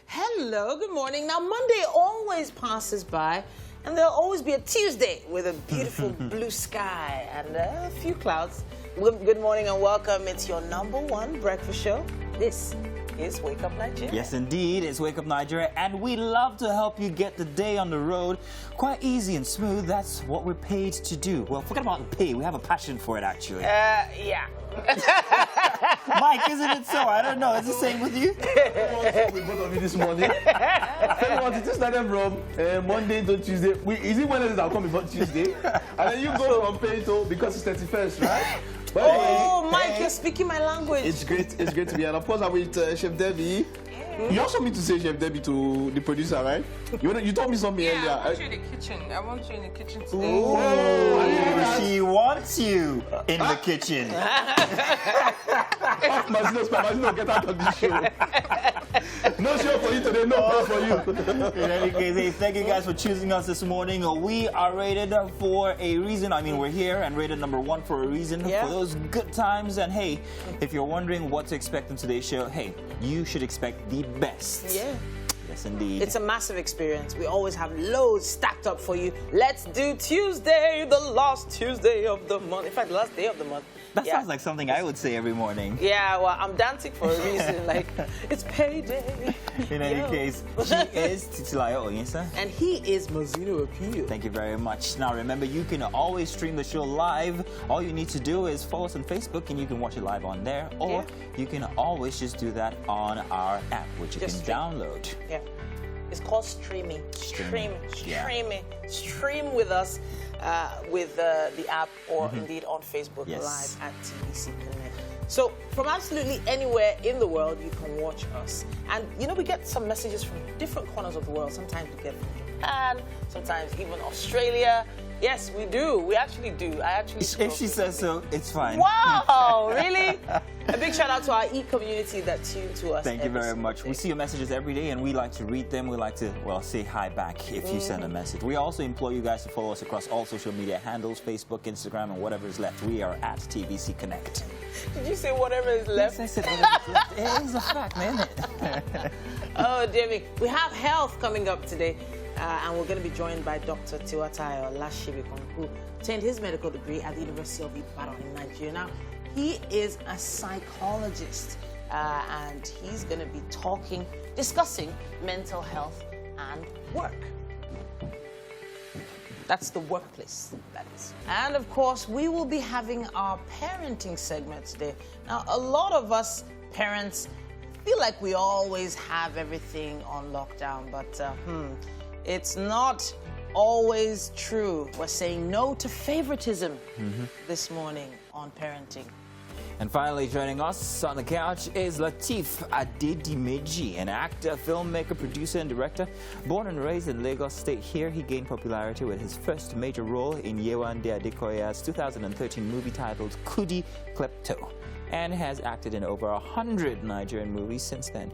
Hello, good morning. Now, Monday always passes by, and there'll always be a Tuesday with a beautiful blue sky and a few clouds. Good morning and welcome. It's your #1 breakfast show. This is Wake Up Nigeria. Yes, indeed. It's Wake Up Nigeria, and we love to help you get the day on the road quite easy and smooth. That's what we're paid to do. Well, forget about the pay. We have a passion for it, actually. Yeah. Mike, isn't it so? I don't know. Is it the same with you? With both of you this morning. I want to start from Monday to Tuesday. Is it Wednesday that will come before Tuesday? And then you go from pay to because it's 31st, right? But oh, Mike, you're speaking my language. It's great to be here. And of course, I'm with Chef Debbie. You also need to say Chef Debbie to the producer, right? You told me something earlier. I want you in the kitchen. I want you in the kitchen today. Oh, she wants you in the kitchen. Masino, get out of this show. No show for you today, no plan for you. In any case, hey, thank you guys for choosing us this morning. We are rated for a reason. I mean, we're here and rated #1 for a reason, for those good times. And hey, if you're wondering what to expect in today's show, hey, you should expect the best. Yeah. Yes, indeed. It's a massive experience. We always have loads stacked up for you. Let's do Tuesday, the last Tuesday of the month. In fact, the last day of the month. That sounds like something I would say every morning. Yeah, well, I'm dancing for a reason. Like, it's payday. In any case, she is Titilayo Oyinsa. And he is Mazino Appeal. Thank you very much. Now, remember, you can always stream the show live. All you need to do is follow us on Facebook, and you can watch it live on there. Or you can always just do that on our app, which you can download. Yeah. It's called streaming. Stream with us with the app or indeed on Facebook Live at TVC Connect. So from absolutely anywhere in the world, you can watch us. And, you know, we get some messages from different corners of the world. Sometimes we get from Japan, sometimes even Australia. Yes, we do. We actually do. If she says so, it's fine. Wow, really? A big shout out to our e-community that tune to us. Thank you very much. We see your messages every day, and we like to read them. We like to, well, say hi back if you send a message. We also implore you guys to follow us across all social media handles, Facebook, Instagram, and whatever is left. We are at TVC Connect. Did you say whatever is left? Yes, I said whatever is left. It is a fact, man. Oh, dear me. We have health coming up today. And we're going to be joined by Dr. Tiwatayo Lashibikon, who obtained his medical degree at the University of Ibadan in Nigeria. Now, he is a psychologist, and he's going to be discussing mental health and work. That's the workplace, that is. And, of course, we will be having our parenting segment today. Now, a lot of us parents feel like we always have everything on lockdown, but it's not always true. We're saying no to favoritism this morning on parenting. And finally, joining us on the couch is Lateef Adedimeji, an actor, filmmaker, producer, and director. Born and raised in Lagos State, here he gained popularity with his first major role in Yewande Adekoya's 2013 movie titled Kudi Klepto, and has acted in over 100 Nigerian movies since then.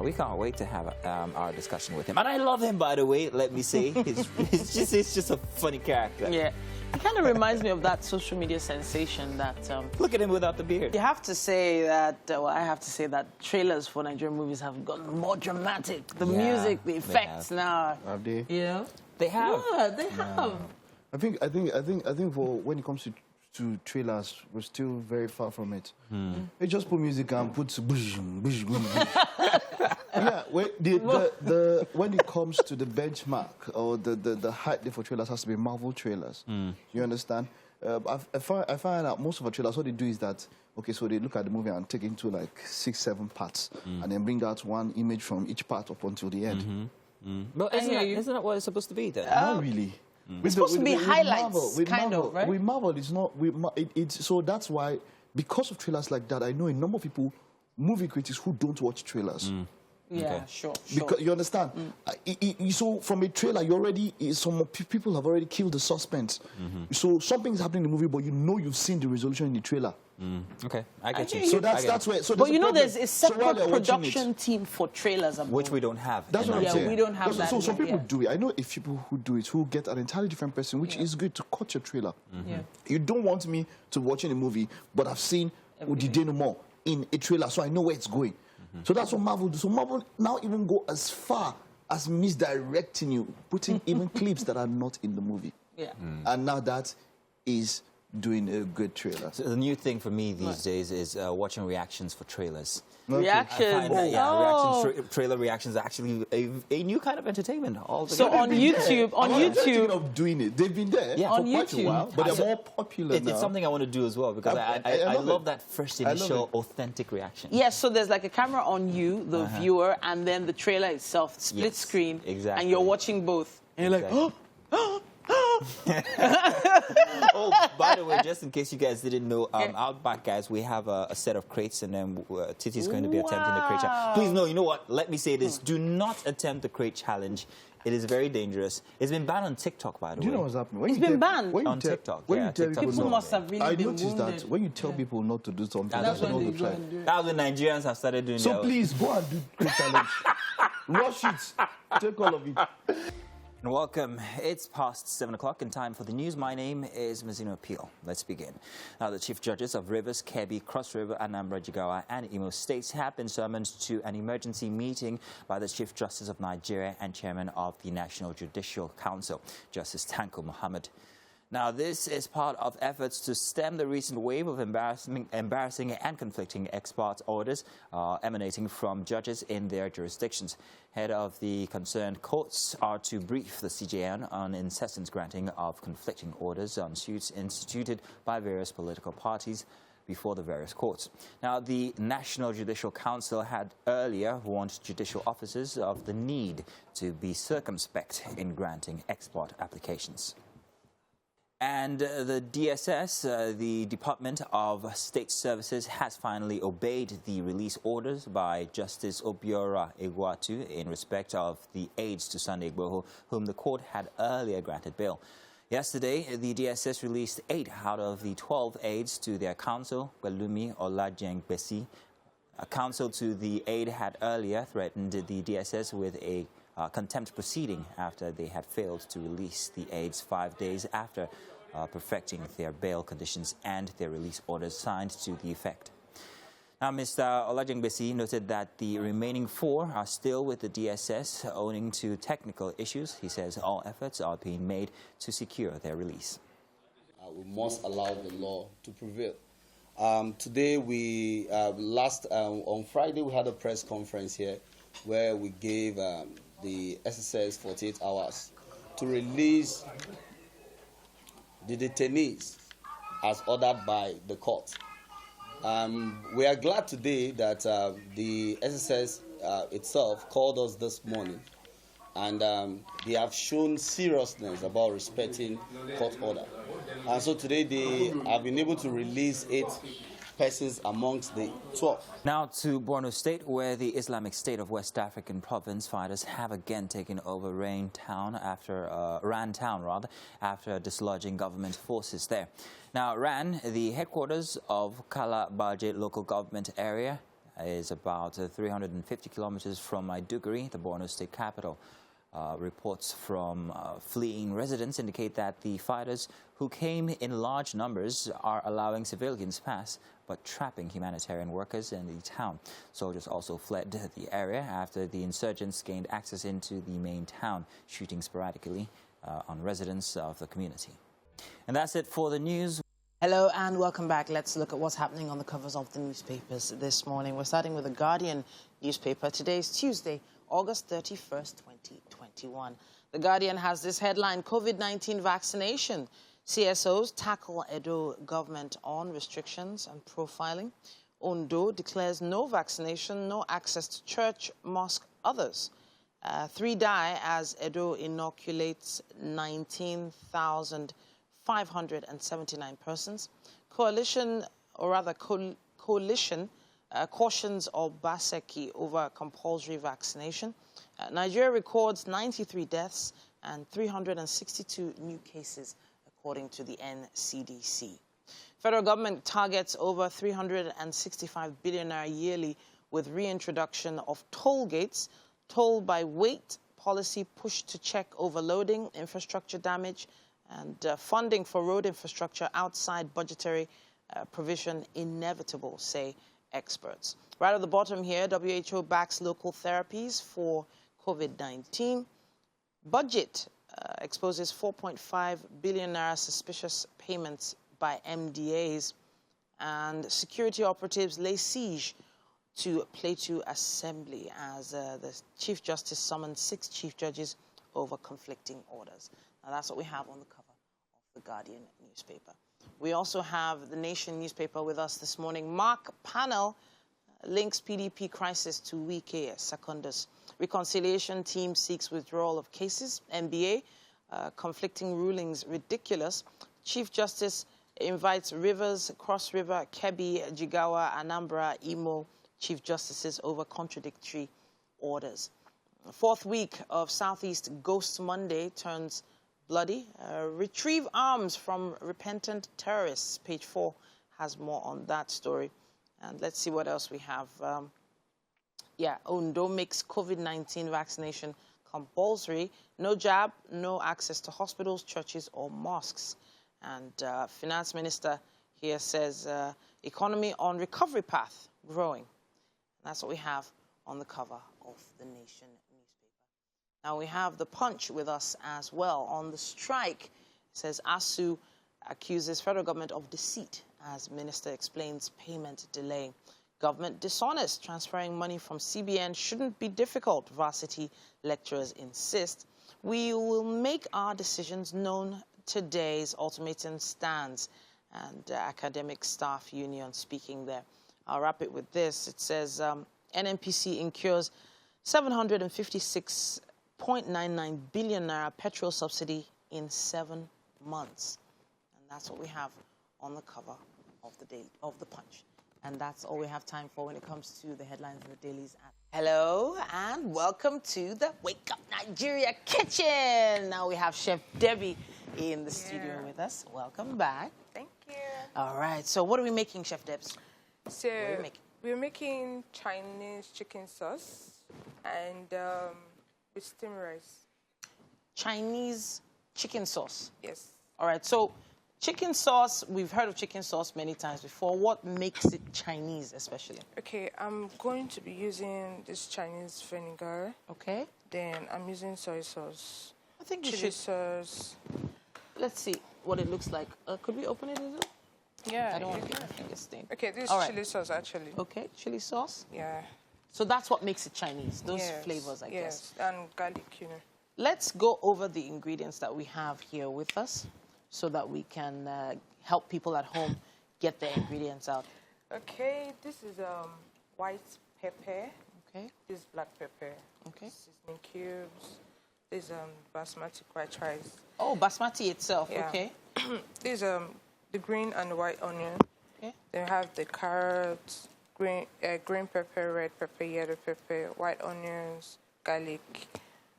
We can't wait to have our discussion with him. And I love him, by the way, let me say. He's just a funny character. Yeah. It kind of reminds me of that social media sensation that... Look at him without the beard. You have to say that, well, I have to say that trailers for Nigerian movies have gotten more dramatic. The music, the effects now. Have they? You know? They have. Yeah, they have. I think for when it comes to trailers, we're still very far from it. They just put music and put yeah, when it comes to the benchmark or the height for trailers has to be Marvel trailers. You understand? I find out most of the trailers, what they do is that, okay, so they look at the movie and take it into like 6, 7 parts and then bring out one image from each part up until the end. But isn't that what it's supposed to be then? Not really. It's supposed to be highlights, kind of, right? With Marvel, it's not. So that's why, because of trailers like that, I know a number of people, movie critics, who don't watch trailers. Yeah, sure. Because you understand. So from a trailer, some people have already killed the suspense. So something's happening in the movie, but you know you've seen the resolution in the trailer. Okay, I get you. So that's where. So but you know, there's a separate production team for trailers, which we don't have. That's what I'm saying. Yeah, we don't have that. So some people do it. I know a few people who do it, who get an entirely different person, which is good to cut your trailer. You don't want me to watch a movie, but I've seen Udi Denouement in a trailer, so I know where it's going. So that's what Marvel do. So Marvel now even go as far as misdirecting you, putting even clips that are not in the movie. Yeah. And now that is doing a good trailer. So the new thing for me these days is watching reactions for trailers. Reactions. Trailer reactions are actually a new kind of entertainment altogether. So on YouTube, Thinking of doing it. They've been there Yeah. for On quite a YouTube. while, but they're more popular now. It's something I want to do as well because I love that first initial authentic reaction. Yes, so there's like a camera on you, the viewer, and then the trailer itself, split screen. Exactly. And you're watching both. And you're like, oh. Oh, by the way, just in case you guys didn't know, out back, guys, we have a set of crates, and then Titi's going to be attempting the crate challenge. Please, no, you know what? Let me say this. Do not attempt the crate challenge. It is very dangerous. It's been banned on TikTok, by the way. Do you know what's happening? It's been banned? On TikTok. When Yeah, you tell TikTok people People must have really I been noticed wounded. that when you tell people not to do something, That's that's when when they try. That's when Nigerians have started doing So their please go and do quick challenge. Rush it. Take all of it. And welcome. It's past 7 o'clock and time for the news. My name is Mazino Peel. Let's begin. Now, the chief judges of Rivers, Kebbi, Cross River, Anambra, Jigawa, and Imo states have been summoned to an emergency meeting by the Chief Justice of Nigeria and Chairman of the National Judicial Council, Justice Tanko Muhammad. Now, this is part of efforts to stem the recent wave of embarrassing and conflicting ex parte orders emanating from judges in their jurisdictions. Head of the concerned courts are to brief the CJN on incessant granting of conflicting orders on suits instituted by various political parties before the various courts. Now, the National Judicial Council had earlier warned judicial officers of the need to be circumspect in granting ex parte applications. And the DSS, the Department of State Services, has finally obeyed the release orders by Justice Obiora Egwatu in respect of the aides to Sunday Igboho, whom the court had earlier granted bail. Yesterday, the DSS released 8 out of the 12 aides to their counsel, Belumi Olajengbesi. A counsel to the aide had earlier threatened the DSS with a contempt proceeding after they had failed to release the aides 5 days after perfecting their bail conditions and their release orders signed to the effect. Now, Mr. Olajengbesi noted that the remaining 4 are still with the DSS owing to technical issues. He says all efforts are being made to secure their release. We must allow the law to prevail. Today, on Friday, we had a press conference here where we gave the SSS 48 hours to release the detainees as ordered by the court. We are glad today that the SSS itself called us this morning, and they have shown seriousness about respecting court order. And so today they have been able to release 8 persons amongst the 12. Now to Borno State, where the Islamic State of West African province fighters have again taken over Ran Town after dislodging government forces there. Now, Ran, the headquarters of Kalabaje local government area, is about 350 kilometers from Maiduguri, the Borno State capital. Reports from fleeing residents indicate that the fighters, who came in large numbers, are allowing civilians pass, but trapping humanitarian workers in the town. Soldiers also fled the area after the insurgents gained access into the main town, shooting sporadically on residents of the community. And that's it for the news. Hello and welcome back. Let's look at what's happening on the covers of the newspapers this morning. We're starting with the Guardian newspaper. Today is Tuesday, August 31st, 2021. The Guardian has this headline: COVID-19 vaccination. CSOs tackle Edo government on restrictions and profiling. Ondo declares no vaccination, no access to church, mosque, others. 3 die as Edo inoculates 19,579 persons. Coalition cautions Obaseki over compulsory vaccination. Nigeria records 93 deaths and 362 new cases, according to the NCDC. Federal government targets over 365 billion naira yearly with reintroduction of toll gates. Toll by weight policy pushed to check overloading, infrastructure damage, and funding for road infrastructure outside budgetary provision inevitable, say experts. Right at the bottom here, WHO backs local therapies for COVID-19. Budget exposes 4.5 billion naira suspicious payments by MDAs. And security operatives lay siege to Plateau Assembly as the Chief Justice summoned 6 chief judges over conflicting orders. Now, that's what we have on the cover of the Guardian newspaper. We also have the Nation newspaper with us this morning. Mark Panel links PDP crisis to Wike Secondus. Reconciliation team seeks withdrawal of cases. NBA, conflicting rulings ridiculous. Chief Justice invites Rivers, Cross River, Kebbi, Jigawa, Anambra, Imo Chief Justices over contradictory orders. The 4th week of Southeast Ghost Monday turns bloody. Retrieve arms from repentant terrorists. Page 4 has more on that story. And let's see what else we have. Ondo makes COVID-19 vaccination compulsory. No jab, no access to hospitals, churches, or mosques. And Finance Minister here says economy on recovery path, growing. And that's what we have on the cover of the Nation newspaper. Now we have the Punch with us as well. On the strike, it says ASU accuses federal government of deceit as minister explains payment delay. Government dishonest, transferring money from CBN shouldn't be difficult, varsity lecturers insist. We will make our decisions known. Today's ultimatum stands, and academic staff union speaking there. I'll wrap it with this. It says NNPC incurs 756.99 billion naira petrol subsidy in 7 months, and that's what we have on the cover of the Punch. And that's all we have time for when it comes to the headlines of the dailies. Hello and welcome to the Wake Up Nigeria Kitchen. Now we have Chef Debbie in the studio with us. Welcome back. Thank you. All right. So what are we making, Chef Debs? So we're making Chinese chicken sauce and with steamed rice. Chinese chicken sauce. Yes. All right. So chicken sauce, we've heard of chicken sauce many times before. What makes it Chinese especially? Okay, I'm going to be using this Chinese vinegar. Okay. Then I'm using soy sauce. I think chili sauce. Let's see what it looks like. Could we open it a little? Yeah. I don't want to get my fingers stained. Okay, this is chili sauce actually. Okay, chili sauce. Yeah. So that's what makes it Chinese, those flavors, I guess. Yes, and garlic, Let's go over the ingredients that we have here with us so that we can help people at home get their ingredients out. Okay, this is white pepper. Okay. This is black pepper. Okay. Seasoning cubes. This is basmati white rice. Oh, basmati itself. Yeah. Okay. This is the green and the white onion. Okay. Then we have the carrots, green pepper, red pepper, yellow pepper, white onions, garlic.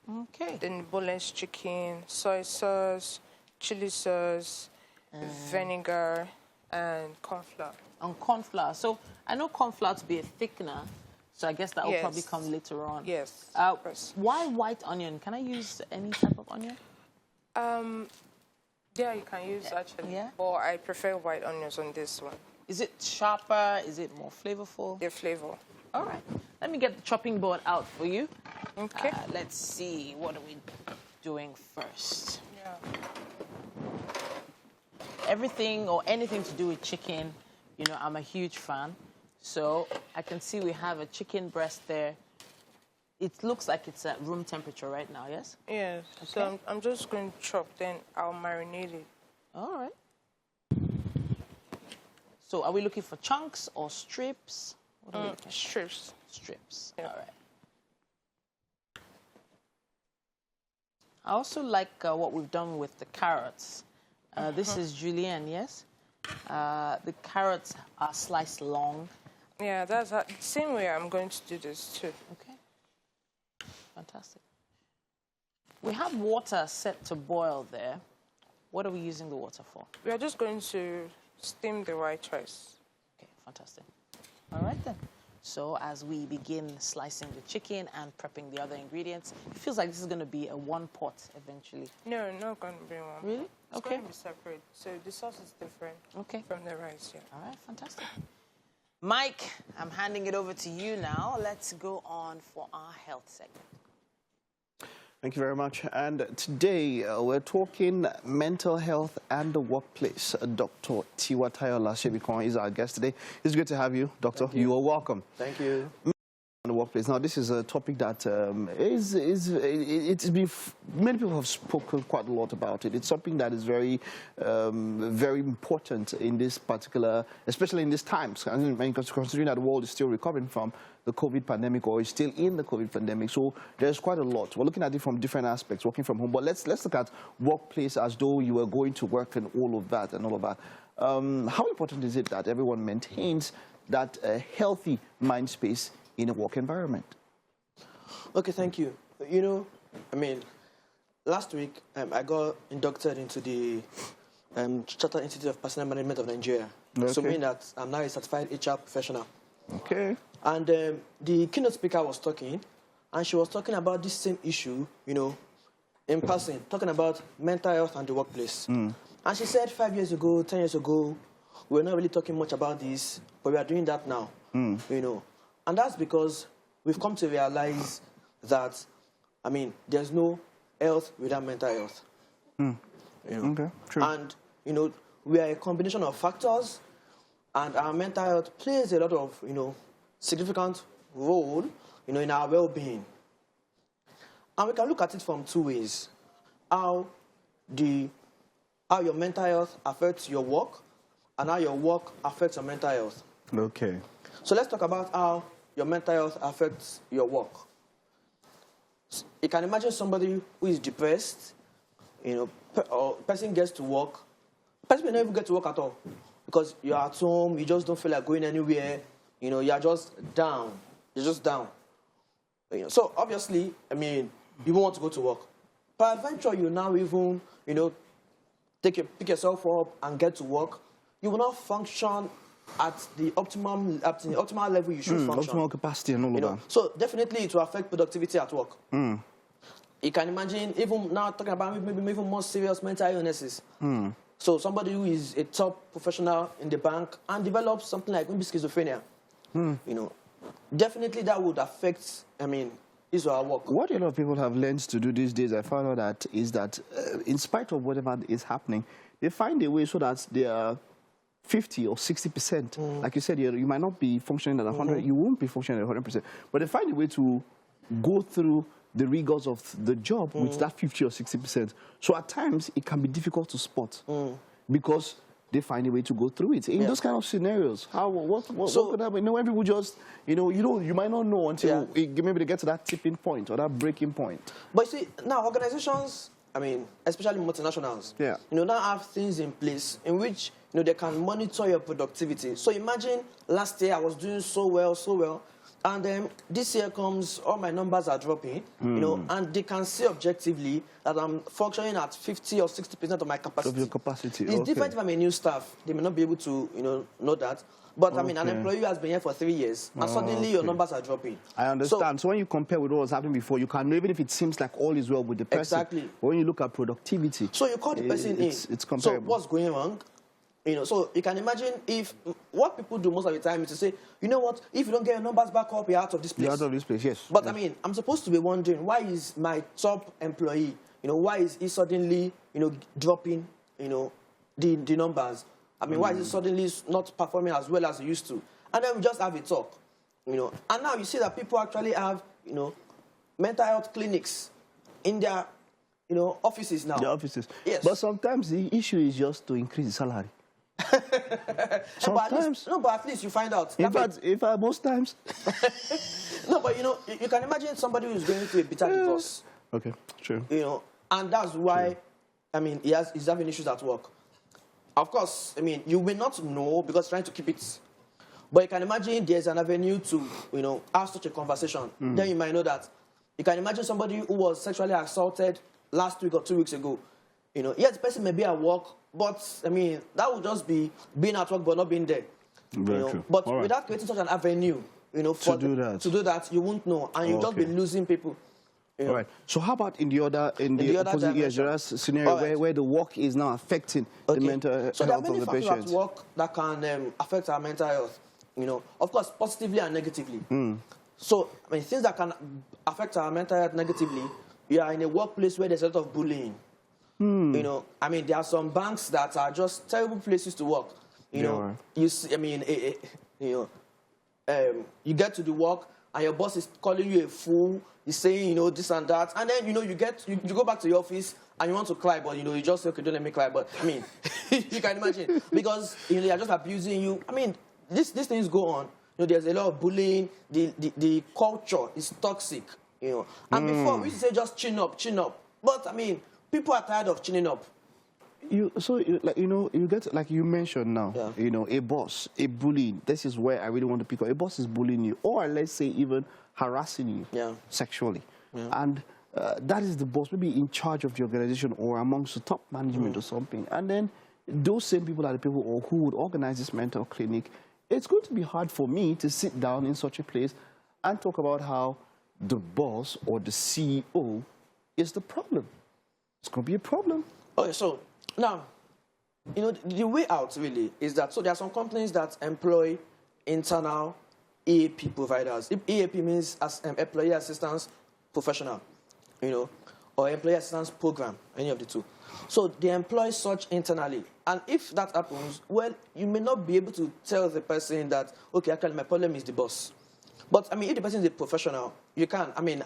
Okay. Then boneless chicken, soy sauce, chili sauce, vinegar, and corn flour. And corn flour. So I know corn flour to be a thickener, so I guess that will probably come later on. Yes. Why white onion? Can I use any type of onion? Yeah, you can use actually. Yeah. But I prefer white onions on this one. Is it sharper? Is it more flavorful? The flavor. All right. Let me get the chopping board out for you. Okay. Let's see. What are we doing first? Yeah. Everything or anything to do with chicken, you know, I'm a huge fan. So I can see we have a chicken breast there. It looks like it's at room temperature right now, yes? Yeah. Okay. So I'm just going to chop, then I'll marinate it. All right. So are we looking for chunks or strips? What are we looking for? Strips. Strips. Yeah. All right. I also like what we've done with the carrots. This is julienne, yes? The carrots are sliced long. Yeah, that's the same way I'm going to do this too. Okay. Fantastic. We have water set to boil there. What are we using the water for? We are just going to steam the white rice. Okay, fantastic. All right then. So as we begin slicing the chicken and prepping the other ingredients, it feels like this is going to be a one pot eventually. No, not going to be one. Really? It's going to be separate. So the sauce is different Okay. from the rice, yeah. All right, fantastic. Mike, I'm handing it over to you now. Let's go on for our health segment. Thank you very much. And today we're talking mental health and the workplace. Dr. Tiwatayo Lasebikon is our guest today. It's good to have you, Doctor. You are welcome. Thank you. The workplace. Now, this is a topic that it's been, many people have spoken quite a lot about it. It's something that is very, very important in this particular, especially in these times, considering that the world is still recovering from the COVID pandemic or is still in the COVID pandemic. So there's quite a lot. We're looking at it from different aspects, working from home. But let's look at workplace as though you were going to work and all of that. How important is it that everyone maintains that healthy mind space in a work environment? Okay, thank you. You know, I mean, last week I got inducted into the Chartered Institute of Personnel Management of Nigeria. Okay. So meaning that I'm now a certified HR professional. Okay. And the keynote speaker was talking, and she was talking about this same issue, you know, in person, talking about mental health and the workplace. And she said 5 years ago, 10 years ago, we were not really talking much about this, but we are doing that now, you know. And that's because we've come to realize that, I mean, there's no health without mental health. You know? Okay, true. And, you know, we are a combination of factors, and our mental health plays a lot of, you know, significant role, you know, in our well-being. And we can look at it from two ways. How your mental health affects your work, and how your work affects your mental health. Okay. So let's talk about how your mental health affects your work. You can imagine somebody who is depressed, you know, or person gets to work. Person may not even get to work at all because you're at home, you just don't feel like going anywhere, you know, you're just down. You're just down. You know, so obviously, I mean, you won't want to go to work. But eventually you now even, you know, pick yourself up and get to work. You will not function at the optimal level you should function. Optimal capacity and all of that. So definitely it will affect productivity at work. You can imagine even now talking about maybe even more serious mental illnesses. So somebody who is a top professional in the bank and develops something like maybe schizophrenia, you know, definitely that would affect, I mean, his or her work. What a lot of people have learned to do these days, I found out that, is that in spite of whatever is happening, they find a way so that they are 50 or 60%. Like you said, you might not be functioning at 100, you won't be functioning at 100%, but they find a way to go through the rigors of the job with that 50 or 60%. So at times, it can be difficult to spot because they find a way to go through it. In those kind of scenarios, what could happen? You know, when people just, you know, you might not know until maybe they get to that tipping point or that breaking point. But you see, now organizations, I mean, especially multinationals, you know, now have things in place in which, you know, they can monitor your productivity. So imagine last year I was doing so well, and then this year comes, all my numbers are dropping, you know, and they can see objectively that I'm functioning at 50 or 60% of my capacity. Of your capacity, It's different if I'm a new staff. They may not be able to, you know that. But, I mean, an employee who has been here for 3 years, and suddenly your numbers are dropping. I understand. So when you compare with what was happening before, you can, even if it seems like all is well with the person. Exactly. But when you look at productivity, so you call the person in. It's comparable. So what's going wrong? You know, so you can imagine if what people do most of the time is to say, you know what, if you don't get your numbers back up, you're out of this place. You're out of this place, yes. But I mean, I'm supposed to be wondering, why is my top employee, you know, why is he suddenly, you know, dropping, you know, the numbers? I mean, why is he suddenly not performing as well as he used to? And then we just have a talk, you know. And now you see that people actually have, you know, mental health clinics in their, you know, offices now. The offices. Yes. But sometimes the issue is just to increase the salary. Sometimes. But at least you find out. In fact, most times. No, but you know, you can imagine somebody who is going through a bitter divorce. Okay, true. You know, and that's why, I mean, he's having issues at work. Of course, I mean, you may not know because trying to keep it. But you can imagine there's an avenue to, you know, have such a conversation. Then you might know that. You can imagine somebody who was sexually assaulted last week or 2 weeks ago. You know, yes, the person may be at work, but, I mean, that would just be being at work but not being there. Very true. But without creating such an avenue, you know, to do that, you won't know, and you'll just be losing people. You know? All right. So how about in the opposite, yes, there are scenario where the work is now affecting the mental health of the patient? So there are many factors at work that can affect our mental health. you know, of course, positively and negatively. So, I mean, things that can affect our mental health negatively, you are in a workplace where there's a lot of bullying. You know, I mean, there are some banks that are just terrible places to work. You know, you see, I mean, you know, you get to the work and your boss is calling you a fool. He's saying, you know, this and that. And then, you know, you go back to your office and you want to cry, but, you know, you just say, okay, don't let me cry. But, I mean, you can imagine. Because, you know, they're just abusing you. I mean, these things go on. You know, there's a lot of bullying. The culture is toxic, you know. And before, we used to say just chin up, chin up. But, I mean, people are tired of chinning up. Like, you know, you get, like you mentioned now, you know, a boss, a bully. This is where I really want to pick up. A boss is bullying you, or let's say even harassing you sexually. And that is the boss, maybe in charge of the organization or amongst the top management or something. And then those same people are the people who would organize this mental clinic. It's going to be hard for me to sit down in such a place and talk about how the boss or the CEO is the problem. It's going to be a problem. Okay, so now, you know, the way out really is that, so there are some companies that employ internal EAP providers. EAP means as employee assistance professional, you know, or employee assistance program, any of the two. So they employ such internally. And if that happens, well, you may not be able to tell the person that, okay, actually my problem is the boss. But, I mean, if the person is a professional, you can. I mean,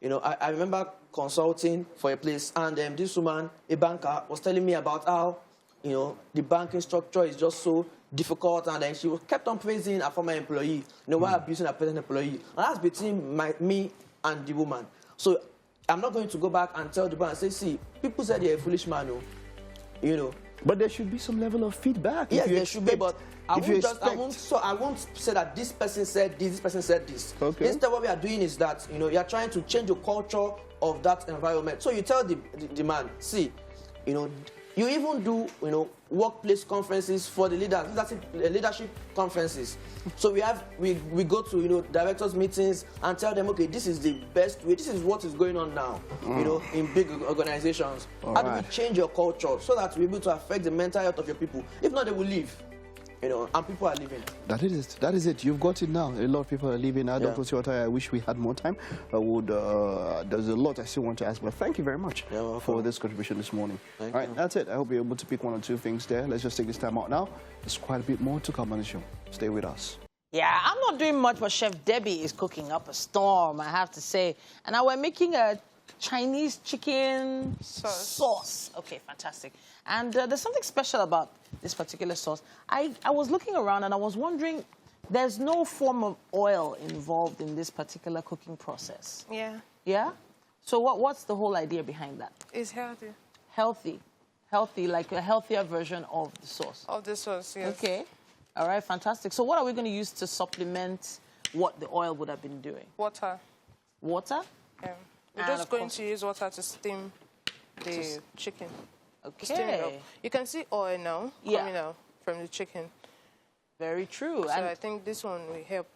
you know, I remember consulting for a place, and this woman, a banker, was telling me about how, you know, the banking structure is just so difficult, and then she kept on praising her former employee, you know, while abusing her present employee. And that's between me and the woman. So I'm not going to go back and tell the woman and say, see, people said you're a foolish man, you know. But there should be some level of feedback. Yes, there should be, but I won't say that this person said this person said this. Okay. Instead, what we are doing is that, you know, you are trying to change the culture of that environment. So you tell the man, see, you know, you even do, you know, workplace conferences for the leaders, leadership conferences. So we go to, you know, directors meetings and tell them, okay, this is the best way, this is what is going on now, you know, in big organizations. How do we change your culture so that we're able to affect the mental health of your people? If not, they will leave. You know, and people are leaving. That is it. That is it. You've got it now. A lot of people are leaving. Dr. Siwata, I wish we had more time. There's a lot I still want to ask, but thank you very much for this contribution this morning. All right, that's it. I hope you're able to pick one or two things there. Let's just take this time out now. There's quite a bit more to come on the show. Stay with us. Yeah, I'm not doing much, but Chef Debbie is cooking up a storm, I have to say. And now we're making a Chinese chicken sauce. Okay, fantastic. And there's something special about this particular sauce. I was looking around and I was wondering, there's no form of oil involved in this particular cooking process. Yeah. Yeah? So what's the whole idea behind that? It's healthy. Healthy. Healthy, like a healthier version of the sauce. Of the sauce, yes. Okay. All right, fantastic. So what are we going to use to supplement what the oil would have been doing? Water. Water? Yeah. We're just going to use water to steam the chicken. Okay. Steam it up. You can see oil now coming out from the chicken. Very true. So I think this one will help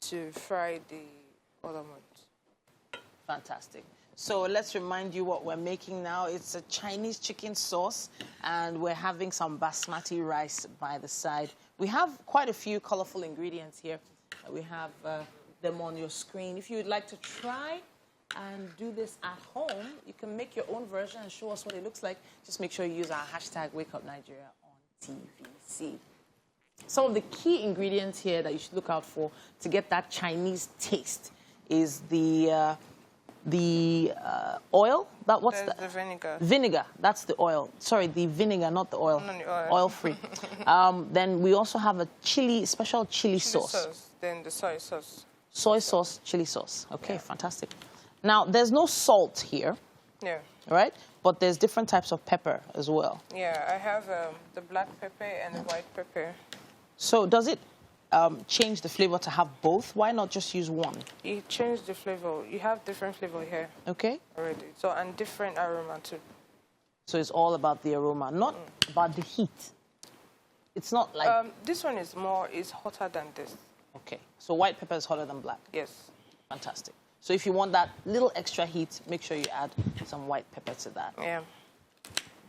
to fry the other ones. Fantastic. So let's remind you what we're making now. It's a Chinese chicken sauce, and we're having some basmati rice by the side. We have quite a few colorful ingredients here. We have them on your screen. If you would like to try and do this at home, you can make your own version and show us what it looks like. Just make sure you use our hashtag #WakeUpNigeria on TVC. Some of the key ingredients here that you should look out for to get that Chinese taste is the oil. What's the vinegar. Vinegar. That's the oil. Sorry, the vinegar, not the oil. Not the oil. Oil-free. Then we also have a special chili sauce. Then the soy sauce. Soy sauce, chili sauce. Okay, fantastic. Now, there's no salt here. Yeah. Right? But there's different types of pepper as well. Yeah, I have the black pepper and the white pepper. So does it change the flavor to have both? Why not just use one? You change the flavor. You have different flavor here. Okay. Already. So, and different aroma too. So it's all about the aroma, not about the heat. It's not like... this one is hotter than this. Okay. So white pepper is hotter than black? Yes. Fantastic. So if you want that little extra heat, make sure you add some white pepper to that. Yeah.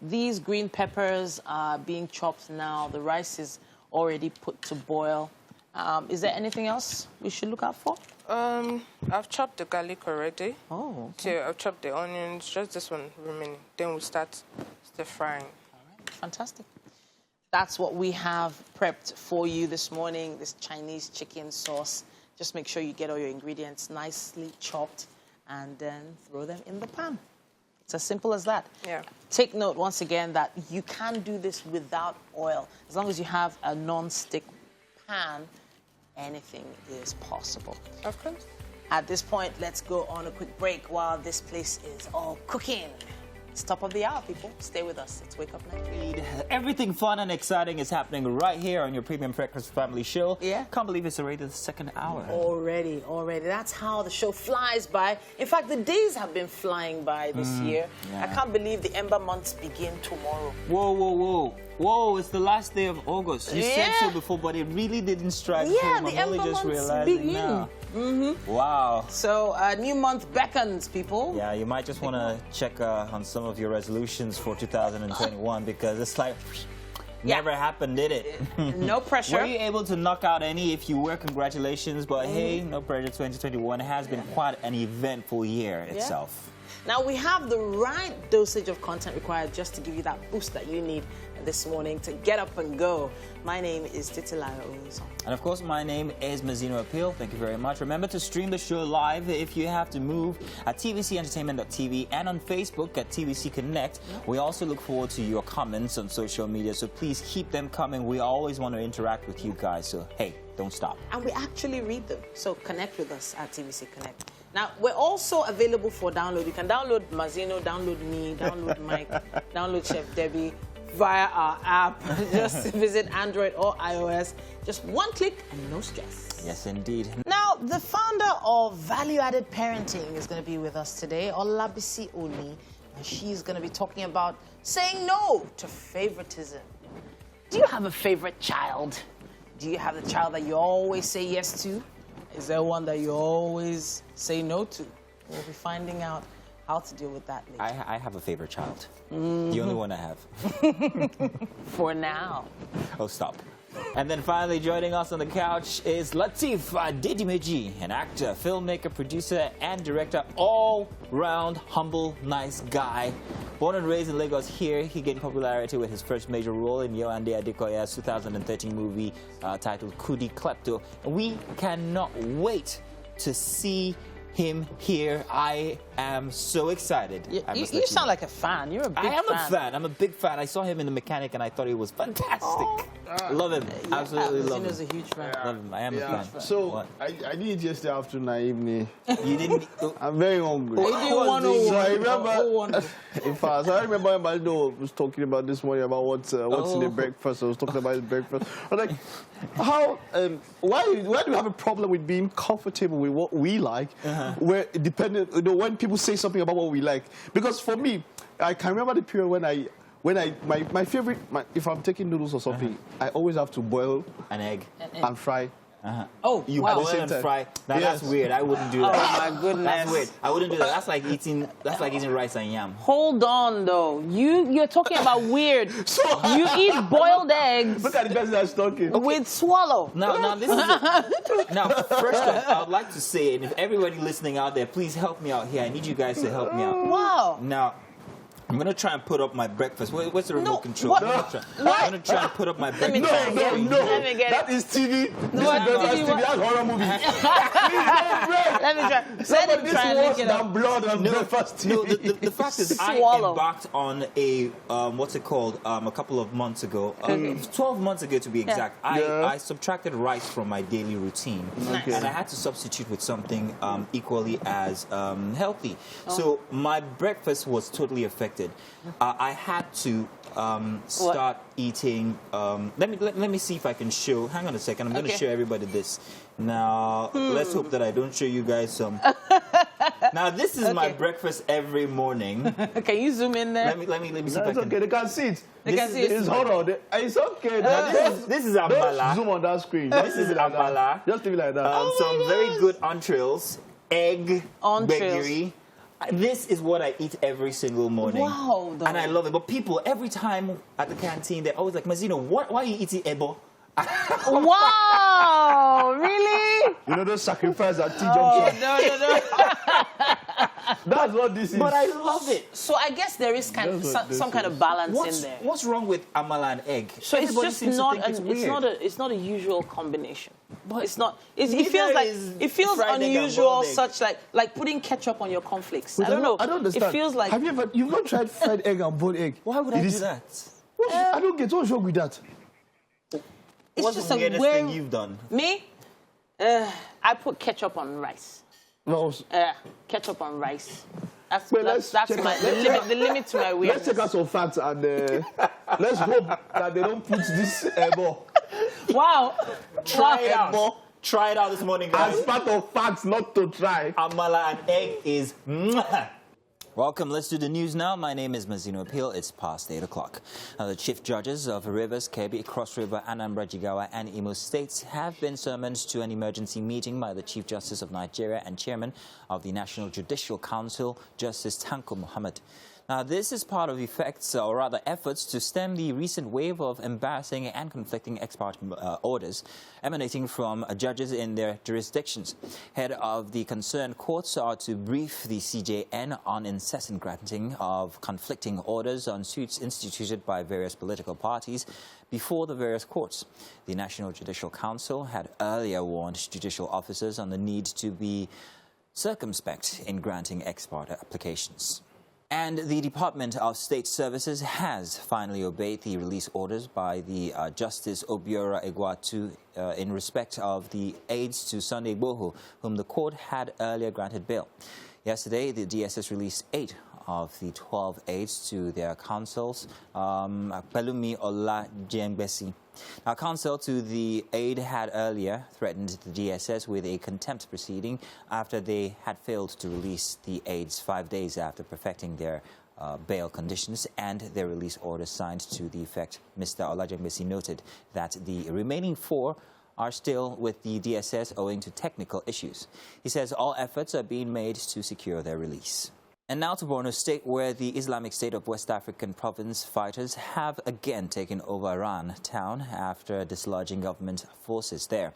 These green peppers are being chopped now. The rice is already put to boil. Is there anything else we should look out for? I've chopped the garlic already. Oh, So I've chopped the onions, just this one remaining. Then we'll start stir frying. fantastic. That's what we have prepped for you this morning, this Chinese chicken sauce. Just make sure you get all your ingredients nicely chopped and then throw them in the pan. It's as simple as that. Yeah. Take note, once again, that you can do this without oil. As long as you have a non-stick pan, anything is possible. Of course. At this point, let's go on a quick break while this place is all cooking. It's top of the hour, people. Stay with us. It's Wake Up Nigeria. Everything fun and exciting is happening right here on your premium breakfast family show. Yeah. Can't believe it's already the second hour. Already. That's how the show flies by. In fact, the days have been flying by this year. yeah. I can't believe the Ember months begin tomorrow. Whoa, it's the last day of August. You said Yeah. so before, but it really didn't strike Yeah, home. the I'm only Ember just months realizing begin. now. Wow. So a new month beckons, people. Yeah, you might just want to check on some of your resolutions for 2021 because it's like never happened, did it? No pressure. Were you able to knock out any? If you were, congratulations. But hey, no pressure. 2021 has been quite an eventful year itself. Now, we have the right dosage of content required just to give you that boost that you need this morning to get up and go. My name is Titilayo Owuzo. And of course, my name is Mazino Appeal. Thank you very much. Remember to stream the show live if you have to move at tvcentertainment.tv and on Facebook at TVC Connect. We also look forward to your comments on social media, so please keep them coming. We always want to interact with you guys, so hey, don't stop. And we actually read them, so connect with us at TVC Connect. Now, we're also available for download. You can download Mazino, download me, download Mike, download Chef Debbie via our app. Just visit Android or iOS. Just one click and no stress. Yes, indeed. Now, the founder of Value-Added Parenting is going to be with us today, Olabisi Oni, and she's going to be talking about saying no to favoritism. Do you have a favorite child? Do you have the child that you always say yes to? Is there one that you always say no to? We'll be finding out how to deal with that later. I have a favorite child. The only one I have. For now. Oh, stop. And then finally joining us on the couch is Lateef Adedimeji, an actor, filmmaker, producer, and director, all-round humble, nice guy. Born and raised in Lagos here, he gained popularity with his first major role in Yewande Adekoya's 2013 movie titled Kudi Klepto. And we cannot wait to see him here. I am so excited. You sound like a fan. You're a big fan. I am a fan. I'm a big fan. I saw him in The Mechanic and I thought he was fantastic. Love him. Absolutely love him. Mazino's a huge fan. Love him. I am a fan. So, What? I did it yesterday afternoon evening. You didn't... I'm very hungry. You did 101. So I remember, 101. in fact, I remember when Baldo was talking about this morning about what's in the breakfast. I was talking about his breakfast. I was like, why do you have a problem with being comfortable with what we like? Where dependent, when people say something about what we like. Because for me, I can remember the period when my favorite, if I'm taking noodles or something, I always have to boil An egg. and fry. Oh, You wow. boil same and time. fry. Now Yes. that's weird. I wouldn't do that. Oh, my goodness. That's weird. I wouldn't do that. That's like eating rice and yam. Hold on, though. You're talking about weird. You eat boiled eggs Look at the person that's talking. with swallow. Now this is now first off, I would like to say, and if everybody listening out there, please help me out here. I need you guys to help me out. Wow. Now, I'm gonna try and put up my breakfast. What's the remote No, control? what? I'm gonna try and put up my Let me breakfast. try again. Let me get That it. is TV. What? That's TV, TV. That's horror movie. Let me try. Let him This try and worse link it up. than blood and breakfast No, TV. the fact is, I Swallow. embarked on a what's it called? A couple of months ago, 12 months ago to be exact. Yeah. I subtracted rice from my daily routine, and I had to substitute with something equally as healthy. So my breakfast was totally affected. I had to start eating. Let me see if I can show. Hang on a second. I'm going to Okay. show everybody this. Now, let's hope that I don't show you guys some. Now, this is my Okay. breakfast every morning. Can you zoom in there? Let me see if I It's can. okay. They can see it. They can see it. It's horror. It's okay. This is Don't amala. zoom on that screen. This is amala. Just leave it like that. Some very good entrails, egg, Entrails. gbegiri. This is what I eat every single morning. Wow, though. And I love it. But people, every time at the canteen, they're always like, Mazino, why are you eating ebo? Wow, really? You know those sacrifices at T-Junction? Oh, no. That's what this is. But I love it. So I guess there is some kind of balance in there. What's wrong with amala and egg? So it's Everybody just seems to not think it's not a usual combination. But it's not. It neither feels fried egg and unusual, boiled egg. such like putting ketchup on your cornflakes. Wait, I don't know. I don't understand. It feels like you've not tried fried egg and boiled egg? Why would I do that? I don't get what's wrong with that. it's What's just the a weirdest weird thing you've done? Me, I put ketchup on rice. No, Ketchup on rice. That's check the limit to my weirdness. let's check out some facts and let's hope that they don't put this ball. Wow. Try it out. Try it out this morning, guys. As part of facts not to try. Amala and egg is mwah. Welcome, let's do the news now. My name is Mazino Appeal. It's past 8 o'clock. The chief judges of Rivers, Kebbi, Cross River, Anambra, Jigawa and Imo states have been summoned to an emergency meeting by the Chief Justice of Nigeria and Chairman of the National Judicial Council, Justice Tanko Muhammad. Now, this is part of efforts to stem the recent wave of embarrassing and conflicting ex parte orders emanating from judges in their jurisdictions. Head of the concerned courts are to brief the CJN on incessant granting of conflicting orders on suits instituted by various political parties before the various courts. The National Judicial Council had earlier warned judicial officers on the need to be circumspect in granting ex parte applications. And the Department of State Services has finally obeyed the release orders by the Justice Obiora Egwatu in respect of the aides to Sunday Igboho, whom the court had earlier granted bail. Yesterday, the DSS released 8 of the 12 aides to their counsels, Pelumi Ola Jengbesi. Now, counsel to the aide had earlier threatened the DSS with a contempt proceeding after they had failed to release the aides 5 days after perfecting their bail conditions and their release orders signed to the effect. Mr. Olajengbesi noted that the remaining 4 are still with the DSS owing to technical issues. He says all efforts are being made to secure their release. And now to Borno State, where the Islamic State of West African province fighters have again taken over Ran town after dislodging government forces there.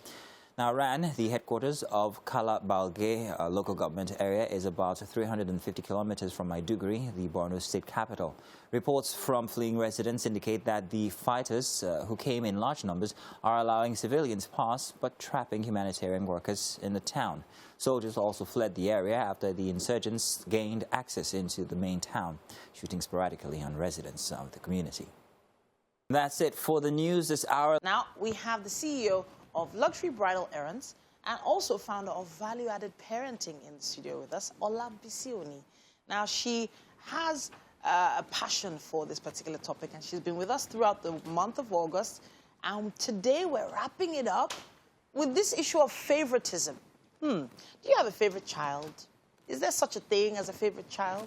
Now, Ran, the headquarters of Kala Balge local government area, is about 350 kilometers from Maiduguri, the Borno State capital. Reports from fleeing residents indicate that the fighters, who came in large numbers, are allowing civilians pass but trapping humanitarian workers in the town. Soldiers also fled the area after the insurgents gained access into the main town, shooting sporadically on residents of the community. That's it for the news this hour. Now we have the CEO of Luxury Bridal Errands and also founder of Value-Added Parenting in the studio with us, Ola Bisioni. Now, she has a passion for this particular topic, and she's been with us throughout the month of August. And today we're wrapping it up with this issue of favoritism. Do you have a favorite child? Is there such a thing as a favorite child?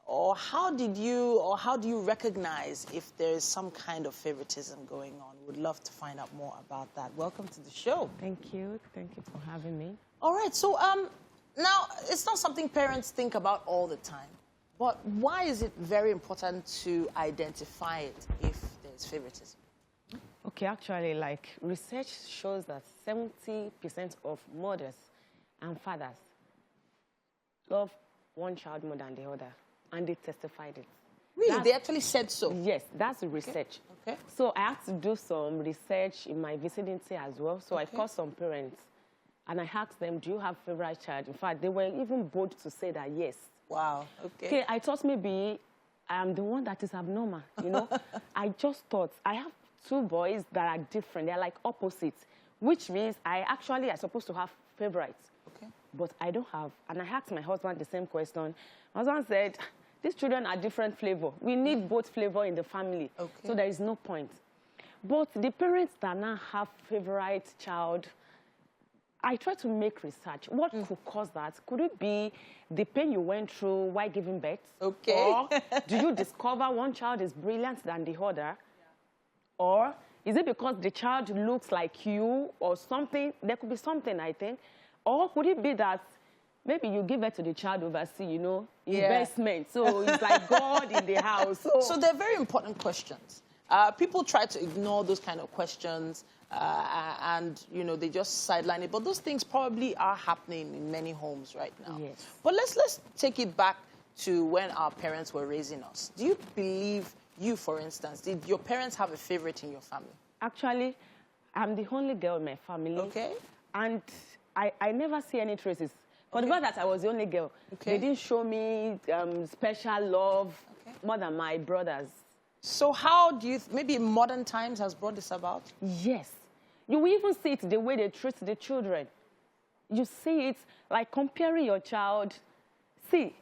Or how do you recognize if there is some kind of favoritism going on? Would love to find out more about that. Welcome to the show. Thank you for having me. All right, so now it's not something parents think about all the time, but why is it very important to identify it if there's favoritism? Okay, actually, like research shows that 70% of mothers and fathers love one child more than the other. And they testified it. Really? They actually said so? Yes, that's the research. Okay. So I had to do some research in my vicinity as well. So I called some parents and I asked them, do you have a favorite child? In fact, they were even bold to say that yes. Wow, okay. Okay, I thought maybe I am the one that is abnormal, you know. I just thought I have 2 boys that are different. They're like opposites, which means I am supposed to have favorites. Okay. But I don't have. And I asked my husband the same question. My husband said, these children are different flavor. We need both flavor in the family. Okay. So there is no point. But the parents that now have favorite child, I try to make research. What could cause that? Could it be the pain you went through while giving birth? Okay. Or do you discover one child is brilliant than the other? Or is it because the child looks like you or something? There could be something, I think. Or could it be that maybe you give birth to the child overseas, you know, investment. So it's like God in the house. So they're very important questions. People try to ignore those kind of questions and, you know, they just sideline it. But those things probably are happening in many homes right now. Yes. But let's take it back to when our parents were raising us. Do you believe, you, for instance, did your parents have a favorite in your family? Actually, I'm the only girl in my family. Okay. And I never see any traces. For the fact that I was the only girl, they didn't show me special love more than my brothers. So how do you, maybe modern times has brought this about? Yes. You will even see it the way they treat the children. You see it like comparing your child. See,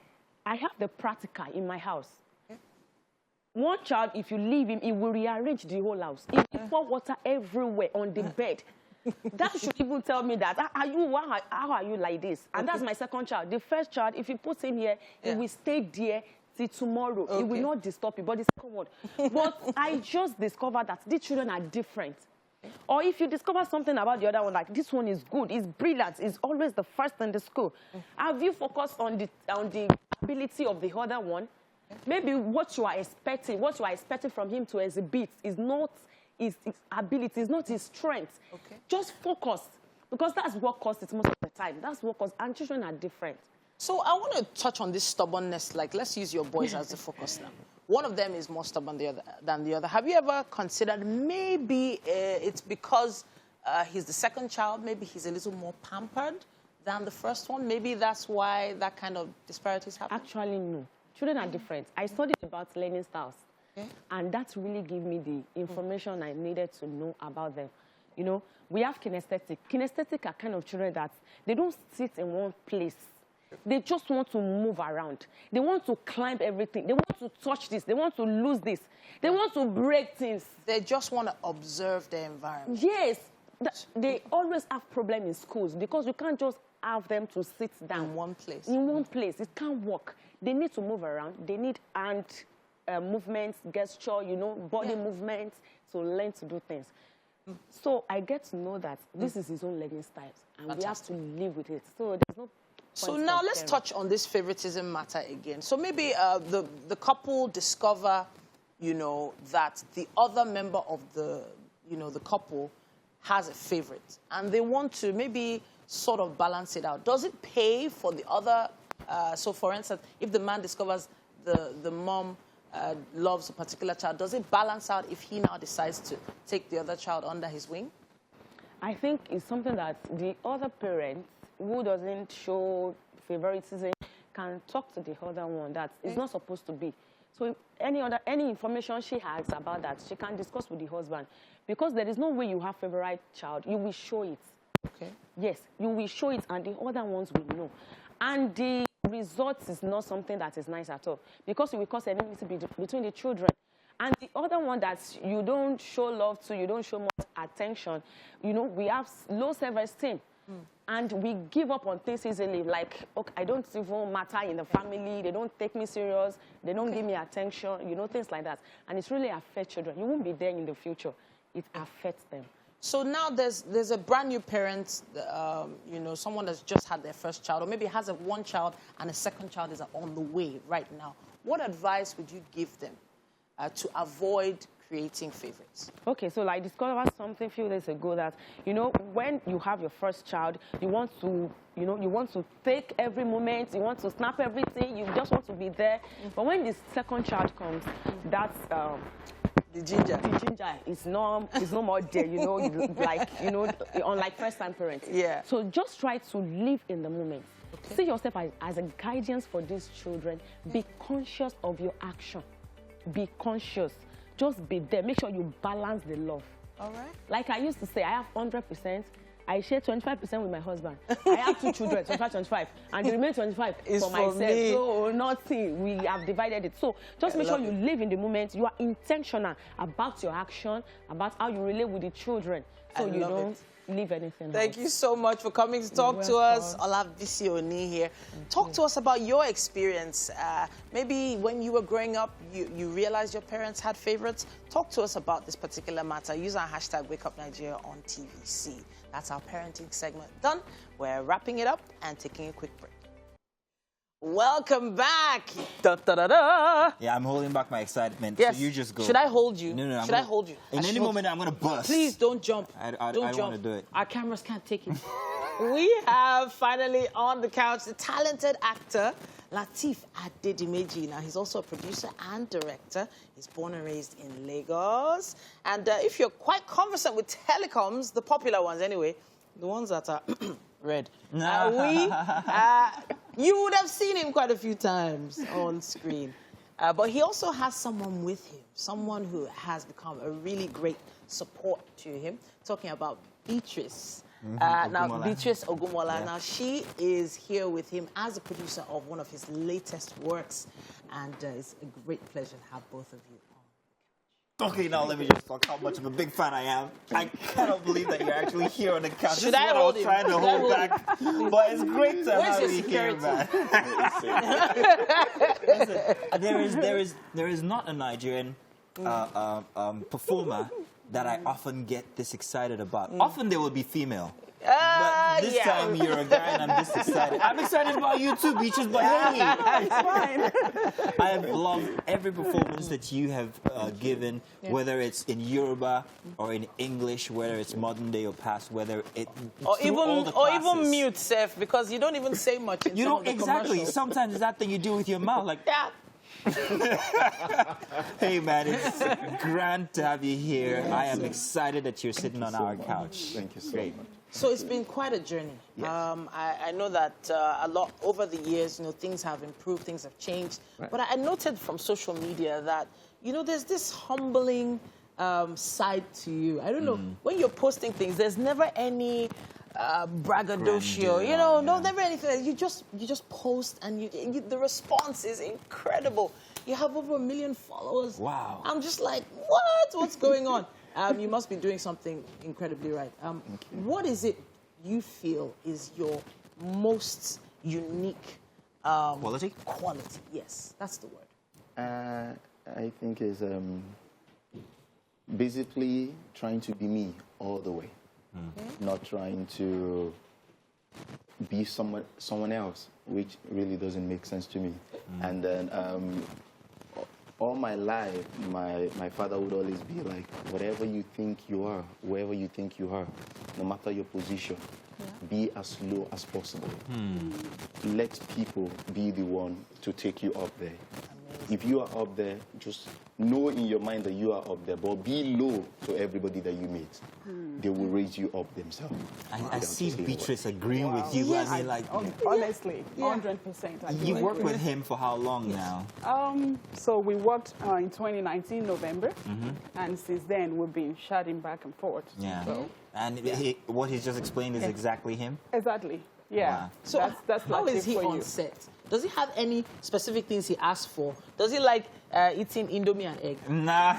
I have the practical in my house. One child, if you leave him, he will rearrange the whole house. He will pour water everywhere on the bed. That should even tell me that, how are you like this? And that's my second child. The first child, if you put him here, he will stay there till tomorrow. He will not disturb you. But the second one. But I just discovered that these children are different. Or if you discover something about the other one, like this one is good, is brilliant, is always the first in the school. Have you focused on the ability of the other one? Maybe what you are expecting from him to exhibit is not his ability, is not his strength. Just focus, because that's what causes it most of the time. That's what causes, and children are different. So I want to touch on this stubbornness. Like, let's use your boys as the focus now. One of them is more stubborn than the other. Have you ever considered maybe it's because he's the second child, maybe he's a little more pampered than the first one? Maybe that's why that kind of disparities happen? Actually, no. Children are different. I studied about learning styles, and that really gave me the information I needed to know about them. You know, we have kinesthetic. Kinesthetic are kind of children that they don't sit in one place. They just want to move around. They want to climb everything. They want to touch this. They want to lose this. They want to break things. They just want to observe the environment. Yes. They always have problems in schools because you can't just have them to sit down. In one place. In one place. It can't work. They need to move around. They need hand movements, gesture, you know, body movements to learn to do things. So I get to know that this is his own learning styles, and we have to live with it. So there's no. So now let's touch on this favoritism matter again. So maybe the couple discover, you know, that the other member of the couple has a favorite, and they want to maybe sort of balance it out. Does it pay for the other? So, for instance, if the man discovers the mom loves a particular child, does it balance out if he now decides to take the other child under his wing? I think it's something that the other parent who doesn't show favoritism can talk to the other one that it's not supposed to be. So any information she has about that, she can discuss with the husband. Because there is no way you have favorite child. You will show it. Okay. Yes, you will show it, and the other ones will know. And the result is not something that is nice at all, because it will cause enmity between the children. And the other one that you don't show love to, you don't show much attention, you know, we have low self-esteem. And we give up on things easily, like, okay, I don't even matter in the family, they don't take me serious, they don't give me attention, you know, things like that. And it's really affects children. You won't be there in the future. It affects them. So now there's a brand new parent, you know, someone that's just had their first child, or maybe has one child and a second child is on the way right now. What advice would you give them to avoid creating favorites? Okay, so I discovered something a few days ago that, you know, when you have your first child, you want to take every moment, you want to snap everything, you just want to be there. But when the second child comes, that's the ginger is no more there, you know, unlike first-time parents. Yeah. So just try to live in the moment. Okay. See yourself as a guidance for these children. Be conscious of your action. Be conscious. Just be there. Make sure you balance the love. All right. Like I used to say, I have 100%. I share 25% with my husband. I have 2 children, 25, and the remaining 25 is for myself. Me. So nothing. We have divided it. So just make sure you live in the moment. You are intentional about your action, about how you relate with the children, so you don't leave anything. Thank you so much for coming to talk to us. Olavisi Oni here. Talk to us about your experience. Maybe when you were growing up, you realized your parents had favorites. Talk to us about this particular matter. Use our hashtag WakeUpNigeria on TVC. That's our parenting segment done. We're wrapping it up and taking a quick break. Welcome back. Da, da, da, da. Yeah, I'm holding back my excitement. Yes. So you just go. Should I hold you? No. Should I hold you? In any moment, I'm going to bust. Please don't jump. I don't don't jump. want to do it. Our cameras can't take it. We have finally on the couch the talented actor Lateef Adedimeji. Now, he's also a producer and director. He's born and raised in Lagos. And if you're quite conversant with telecoms, the popular ones anyway, the ones that are red, you would have seen him quite a few times on screen. But he also has someone with him, someone who has become a really great support to him. Talking about Beatrice. Now, Beatrice Ogumola. Now, she is here with him as a producer of one of his latest works. And it's a great pleasure to have both of you on. Okay, now let me just talk how much of a big fan I am. I cannot believe that you're actually here on the couch. Should this I is what hold I was him? trying to hold back. But it's great to have you here, man. Listen, there is not a Nigerian performer that I often get this excited about. Often they will be female. But this time you're a guy and I'm this excited. I'm excited about you too, Beatrice, but hey, it's fine. I have loved every performance that you have given, whether it's in Yoruba or in English, whether it's modern day or past, whether it or even mute, Seth, because you don't even say much. In you don't exactly. commercials. Sometimes it's that thing you do with your mouth, like yeah. Hey man, it's grand to have you here. I am excited that you're sitting on our couch. Thank you so much. So it's been quite a journey. Yes. I know that a lot over the years, things have improved, things have changed. Right. But I noted from social media that, there's this humbling side to you. I don't know, when you're posting things, there's never any braggadocio, never anything. You just post and the response is incredible. You have over 1 million followers. Wow. I'm just like, what? What's going on? You must be doing something incredibly right. What is it you feel is your most unique quality? Quality, yes, that's the word. I think is basically trying to be me all the way, not trying to be someone else, which really doesn't make sense to me. And then all my life, my father would always be like, whatever you think you are, wherever you think you are, no matter your position, be as low as possible. Let people be the one to take you up there. If you are up there, just know in your mind that you are up there, but be low to everybody that you meet. They will raise you up themselves. I see Beatrice agreeing with you. Yes. I mean, like, honestly, 100%. you worked with him for how long now? So we worked in 2019, November, and since then we've been chatting back and forth. Yeah. So, And what he's just explained is exactly him? exactly. Yeah. Wow. So that's how is he for on you. set? Does he have any specific things he asks for? Does he like eating Indomie and egg? Nah.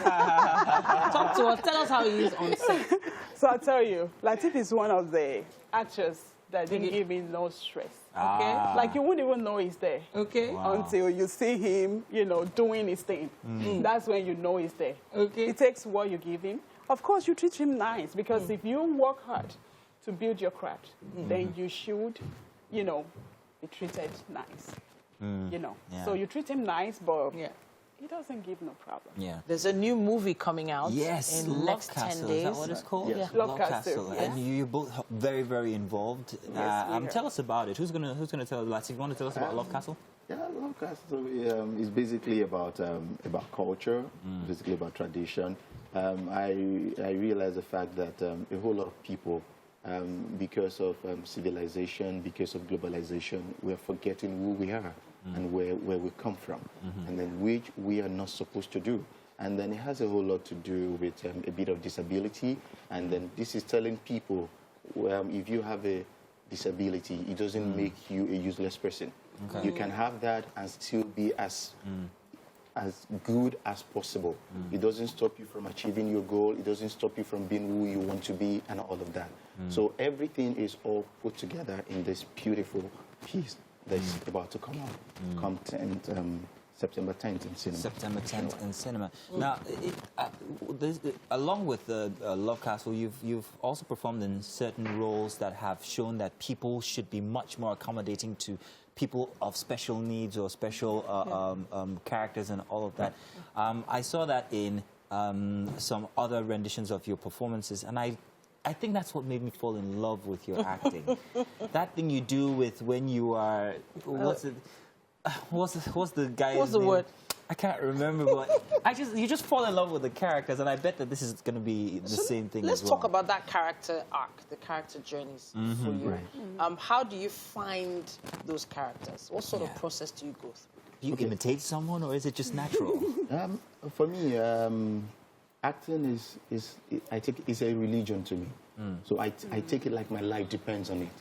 Talk to us. Tell us how he is on set. So I'll tell you, Lateef is one of the actors that didn't give me no stress. Okay. Like you wouldn't even know he's there. Okay. Wow. Until you see him, doing his thing. That's when you know he's there. Okay. He takes what you give him. Of course, you treat him nice because if you work hard to build your craft, then you should, be treated nice. Yeah. So you treat him nice, but Yeah. he doesn't give no problem. Yeah. There's a new movie coming out Yes, in the Love next Castle. 10 days. Is that what it's called? Yes. Love Castle, yeah. And you're both very, very involved. we are. Tell us about it. Who's gonna tell us? Lateef, you want to tell us about Love Castle? Yeah, Love Castle is basically about culture, basically about tradition. I realize the fact that a whole lot of people, because of civilization, because of globalization, we're forgetting who we are and where we come from, and then which we are not supposed to do. And then it has a whole lot to do with a bit of disability. And then this is telling people, if you have a disability, it doesn't make you a useless person. Okay. You can have that and still be as good as possible. It doesn't stop you from achieving your goal. It doesn't stop you from being who you want to be and all of that. So everything is all put together in this beautiful piece that's about to come out. Come September 10th in cinema. September 10th in cinema. Now, along with the Love Castle, you've also performed in certain roles that have shown that people should be much more accommodating to people of special needs or special characters and all of that. I saw that in some other renditions of your performances, and I think that's what made me fall in love with your acting. That thing you do with when you are, what's the guy's What's the name? word? I can't remember, but you just fall in love with the characters, and I bet that this is going to be the same thing Let's as well. talk about that character arc, the character journeys for you. Right. How do you find those characters? What sort of process do you go through? Do you imitate someone, or is it just natural? For me, acting is a religion to me. So I take it like my life depends on it.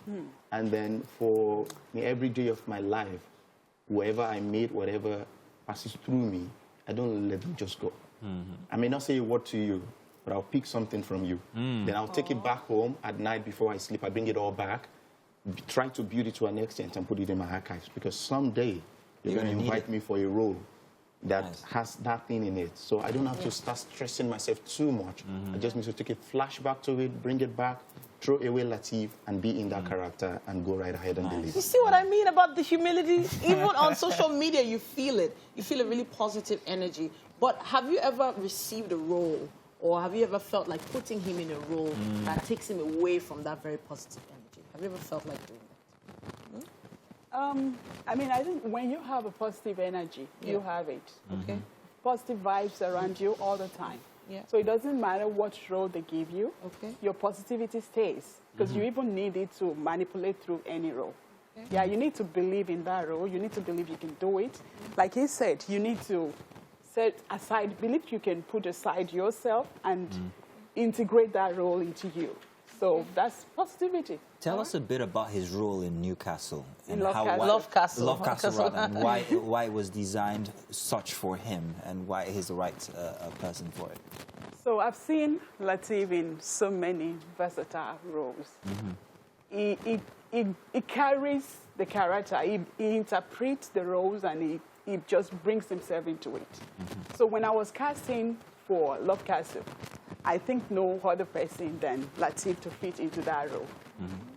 And then for me, every day of my life, whoever I meet, whatever passes through me, I don't let them just go. I may not say a word to you, but I'll pick something from you. Then I'll take it back home at night before I sleep. I bring it all back, try to build it to an extent and put it in my archives, because someday you're going to invite me for a role that has that thing in it. So I don't have to start stressing myself too much. I just need to take a flashback to it, bring it back, throw away Lateef, and be in that character and go right ahead and deliver. You see what I mean about the humility? Even on social media, you feel it. You feel a really positive energy. But have you ever received a role, or have you ever felt like putting him in a role that takes him away from that very positive energy? Have you ever felt like doing that? I mean, I think when you have a positive energy, you have it. Okay. Positive vibes around you all the time. Yeah. So it doesn't matter what role they give you. Okay. Your positivity stays, because you even need it to manipulate through any role. Okay. Yeah, you need to believe in that role. You need to believe you can do it. Like he said, you need to set aside, believe you can put aside yourself and integrate that role into you. So that's positivity. Tell us a bit about his role in Newcastle. In Love Castle. Love Castle, rather, and why it was designed such for him, and why he's the right person for it. So I've seen Lateef in so many versatile roles. He carries the character. He interprets the roles, and he just brings himself into it. So when I was casting for Love Castle, I think no other person than Lateef to fit into that role.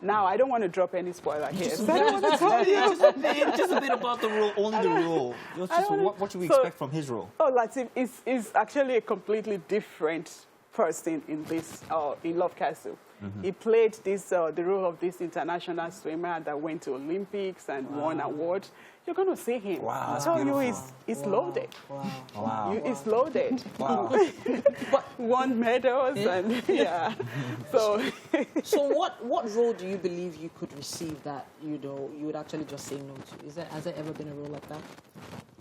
Now, I don't want to drop any spoiler here. So I don't want to tell you. Just a bit about the role, only the role. What should we expect from his role? Oh, Lateef is actually a completely different person in this, in Love Castle. He played this, the role of this international swimmer that went to Olympics and won awards. You're going to see him. Wow, I tell you, he's loaded. Wow. He's loaded. Wow. Won medals and yeah. So, So what role do you believe you could receive that you would actually just say no to? Has there ever been a role like that?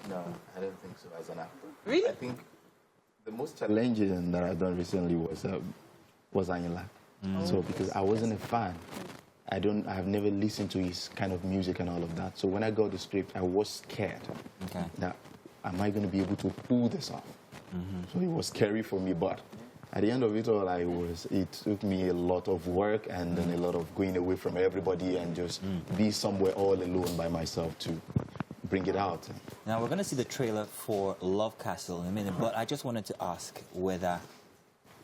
No, I don't think so as an actor. Really? I think the most challenging that I've done recently was Anyala. So because I wasn't a fan, I've never listened to his kind of music and all of that. So when I got the script, I was scared that am I going to be able to pull this off? So it was scary for me, but at the end of it all, it took me a lot of work and then a lot of going away from everybody and just be somewhere all alone by myself to bring it out. Now, we're going to see the trailer for Love Castle in a minute, but I just wanted to ask whether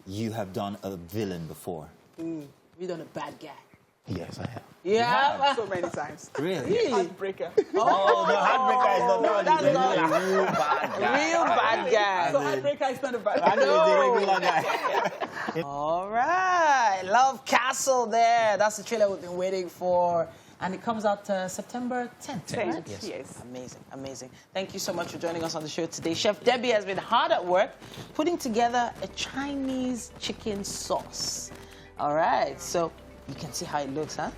you have done a villain before. You've done a bad guy. Yes, I have. Yeah. so many times. Really? Heartbreaker. Oh, the Heartbreaker is not that's not a real bad guy. Real bad guy. So Heartbreaker is not a bad I guy. know the regular guy. All right. Love Castle there. That's the trailer we've been waiting for. And it comes out September 10th, right? Yes. Amazing, amazing. Thank you so much for joining us on the show today. Chef Debbie has been hard at work putting together a Chinese chicken sauce. All right, so you can see how it looks, huh?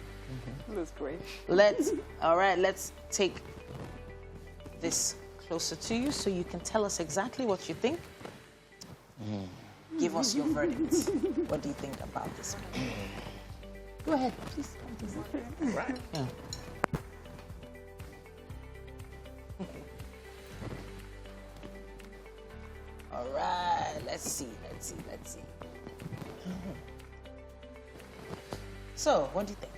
Looks great. Let's take this closer to you so you can tell us exactly what you think. Give us your verdict. What do you think about this? Go ahead, please. Right. Yeah. All right, let's see. So, what do you think?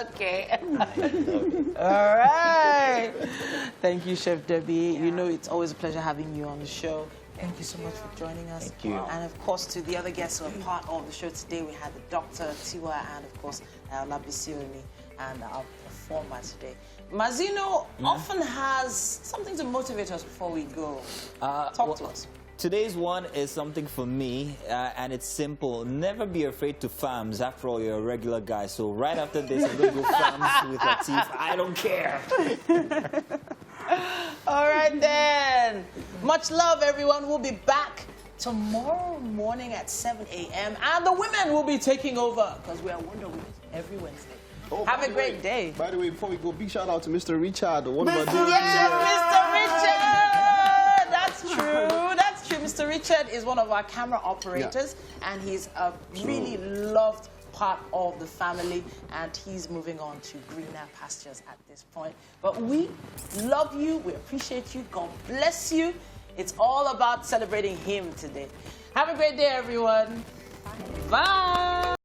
Okay. All right. Thank you, Chef Debbie. You know it's always a pleasure having you on the show. Thank you so much for joining us. Thank you. And of course, to the other guests who are part of the show today, we had the Dr. Tiwa and of course, Labisioni and our performer today. Mazino often has something to motivate us before we go. Talk to us. Today's one is something for me, and it's simple. Never be afraid to farms. After all, you're a regular guy. So right after this, I'm going to go farms with Lateef. I don't care. All right, then. Much love, everyone. We'll be back tomorrow morning at 7 a.m. And the women will be taking over because we are Wonder Women every Wednesday. Oh, have a great day. By the way, before we go, big shout out to Mr. Richard. Mr. Richard! That's true. That's true. Mr. Richard is one of our camera operators, and he's a really loved part of the family, and he's moving on to greener pastures at this point. But we love you. We appreciate you. God bless you. It's all about celebrating him today. Have a great day, everyone. Bye.